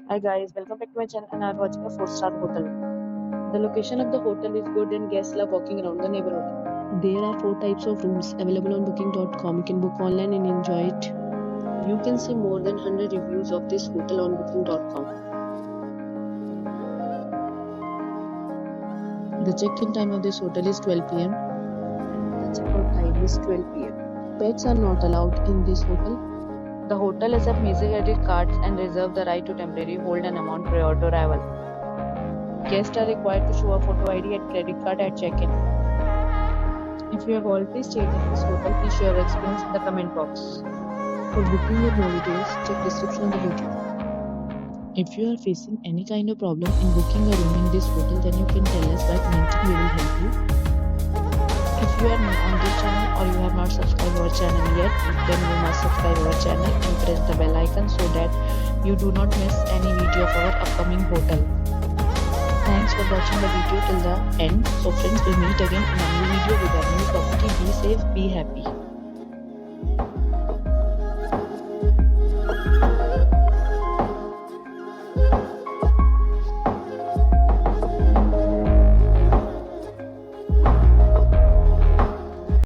Hi guys, welcome back to my channel and I'm watching a 4-star hotel. The location of the hotel is good and guests love walking around the neighborhood. There are 4 types of rooms available on booking.com. You can book online and enjoy it. You can see more than 100 reviews of this hotel on booking.com. The check-in time of this hotel is 12 pm and the check-out time is 12 pm. Pets are not allowed in this hotel. The hotel accepts major credit cards and reserves the right to temporarily hold an amount prior to arrival. Guests are required to show a photo ID and credit card at check-in. If you have already stayed in this hotel, please share your experience in the comment box. For booking or more details, check description on the video. If you are facing any kind of problem in booking a room in this hotel, then you can tell us by commenting. We will help you. If you are new on this channel or you have not subscribed our channel yet, then you must subscribe our channel and press the bell icon so that you do not miss any video of our upcoming hotel. Thanks for watching the video till the end. So friends, we'll meet again in a new video with a new property. Be safe, be happy.